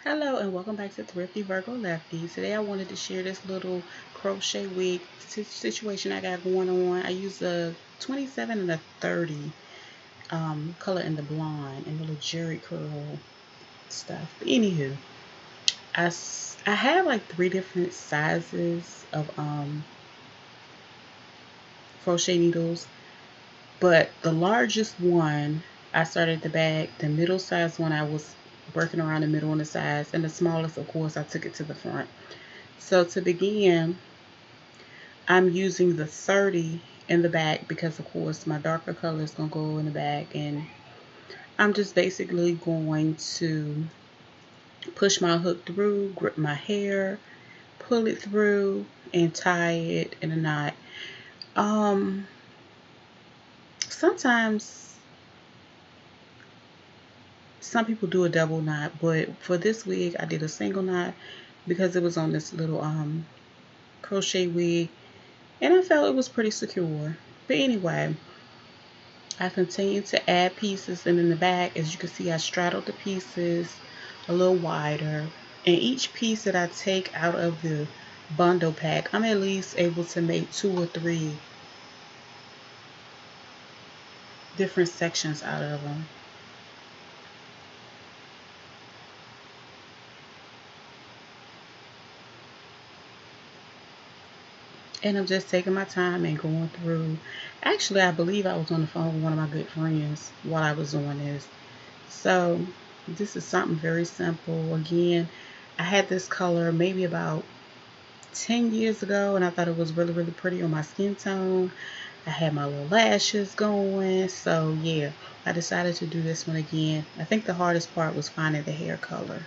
Hello and welcome back to Thrifty Virgo Lefty. Today I wanted to share this little crochet wig situation I got going on. I use a 27 and a 30 color in the blonde and little jerry curl stuff. But anywho, I have like three different sizes of crochet needles, but the largest one I started at the back. The middle size one I was working around the middle on the sides, and the smallest, of course, I took it to the front. So to begin, I'm using the 30 in the back because of course my darker color is going to go in the back, and I'm just basically going to push my hook through, grip my hair, pull it through, and tie it in a knot. Um, Sometimes some people do a double knot, but for this wig I did a single knot because it was on this little crochet wig, and I felt it was pretty secure. But anyway, I continue to add pieces, and in the back, as you can see, I straddled the pieces a little wider. And each piece that I take out of the bundle pack, I'm at least able to make 2 or 3 different sections out of them. And I'm just taking my time and going through. Actually, I believe I was on the phone with one of my good friends while I was doing this. So this is something very simple. Again, I had this color maybe about 10 years ago, and I thought it was really, really pretty on my skin tone. I had my little lashes going. So yeah, I decided to do this one again. I think the hardest part was finding the hair color.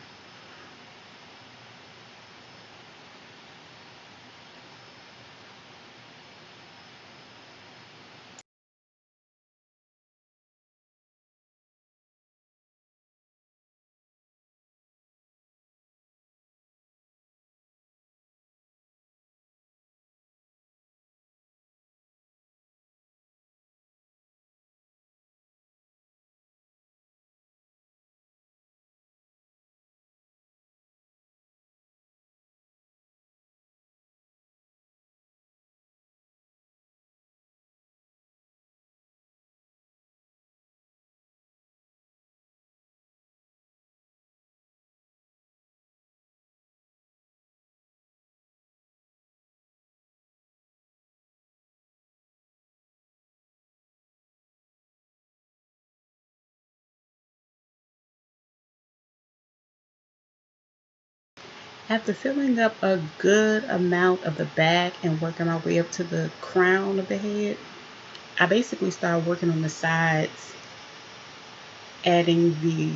After filling up a good amount of the back and working my way up to the crown of the head, I basically started working on the sides, adding the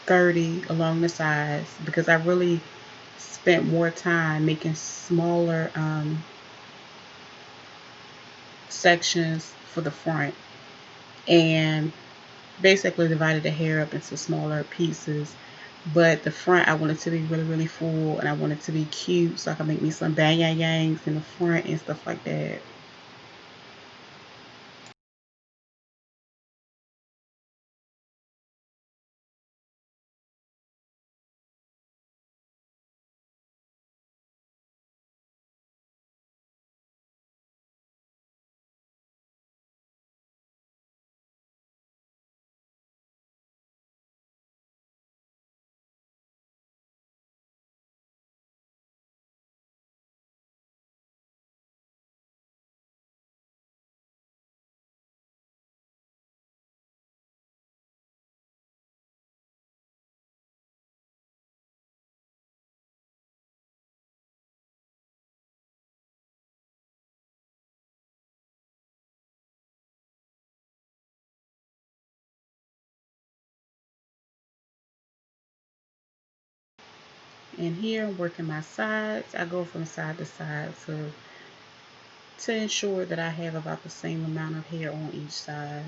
30 along the sides because I really spent more time making smaller sections for the front, and basically divided the hair up into smaller pieces. But the front I wanted to be really, really full, and I wanted to be cute so I could make me some bang yang yangs in the front and stuff like that. And here I'm working my sides. I go from side to side to ensure that I have about the same amount of hair on each side.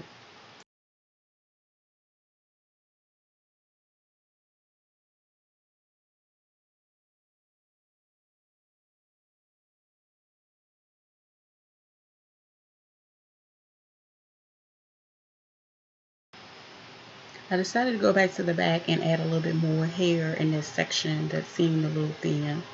I decided to go back to the back and add a little bit more hair in this section that seemed a little thin.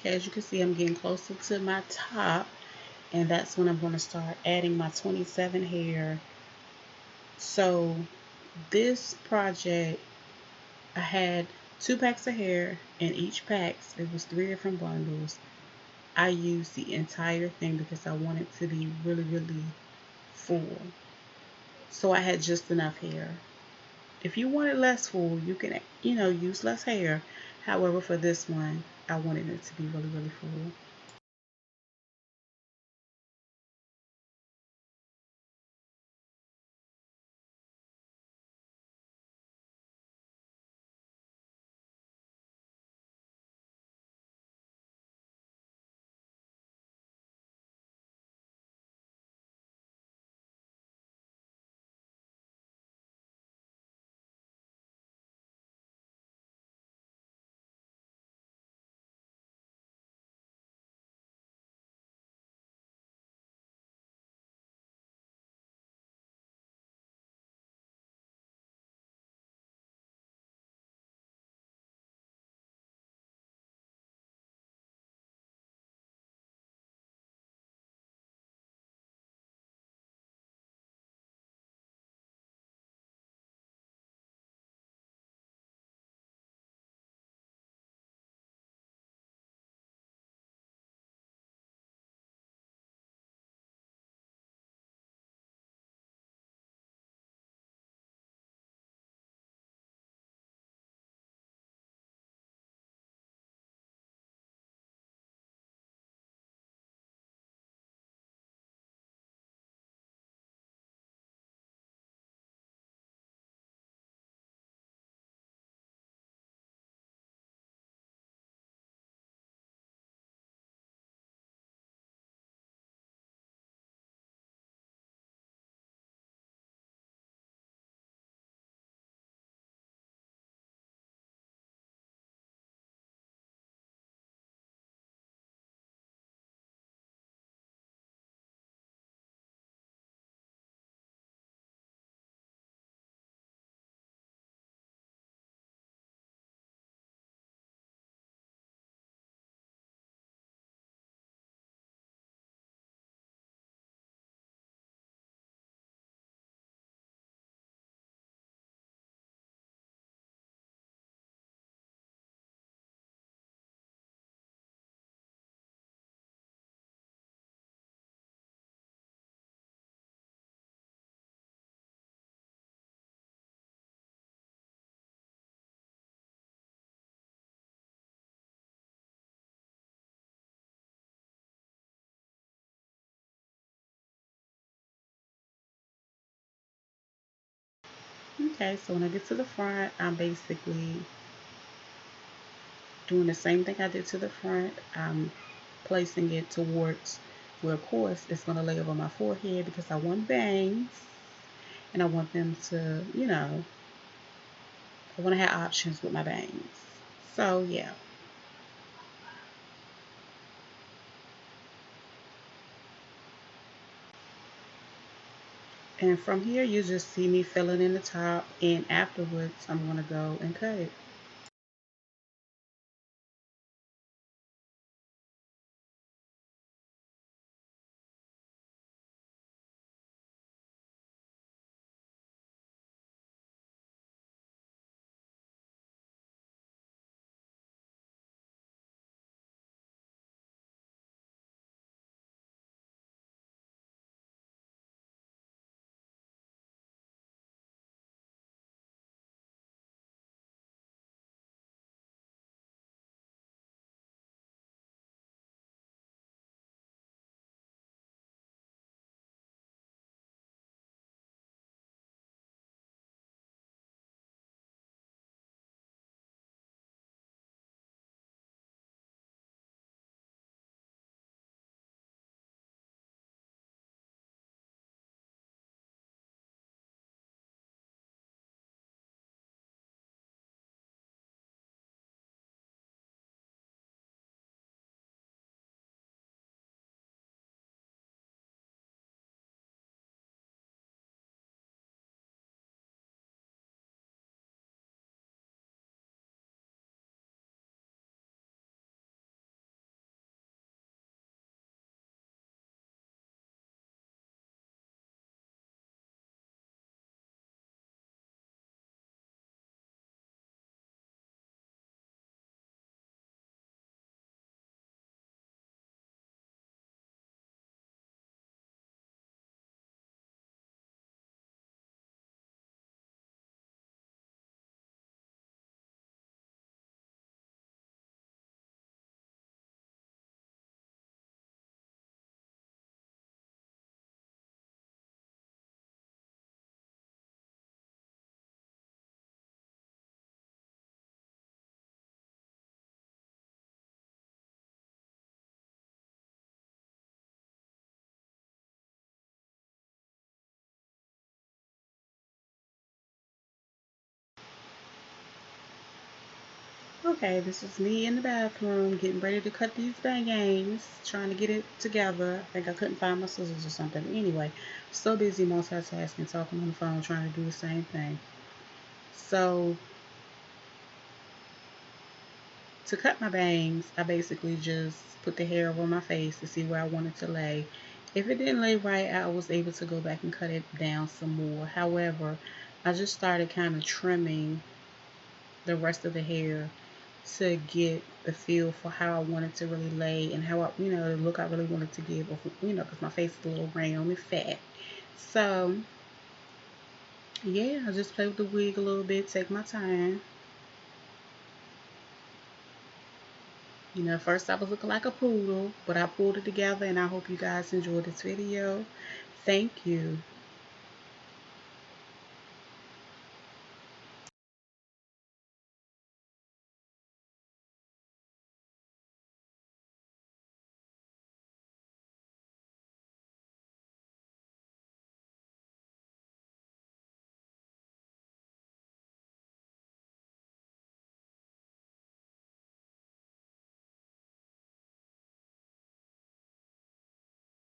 Okay, as you can see, I'm getting closer to my top, and that's when I'm going to start adding my 27 hair. So this project, I had 2 packs of hair, and each pack, it was 3 different bundles. I used the entire thing because I wanted to be really, really full. So I had just enough hair. If you want it less full, you can, use less hair. However, for this one, I wanted it to be really, really full. Okay, so when I get to the front, I'm basically doing the same thing I did to the front. I'm placing it towards where, of course, it's going to lay over my forehead because I want bangs and I want them to, I want to have options with my bangs. So, yeah. And from here, you just see me filling in the top, and afterwards, I'm going to go and cut it. Okay, this is me in the bathroom getting ready to cut these bangs, trying to get it together. I think I couldn't find my scissors or something. Anyway, so busy multitasking, talking on the phone, trying to do the same thing. So, to cut my bangs, I basically just put the hair over my face to see where I wanted to lay. If it didn't lay right, I was able to go back and cut it down some more. However, I just started kind of trimming the rest of the hair to get the feel for how I wanted to really lay and how the look I really wanted to give, because my face is a little round and fat. So, yeah, I just play with the wig a little bit, take my time. First I was looking like a poodle, but I pulled it together and I hope you guys enjoyed this video. Thank you.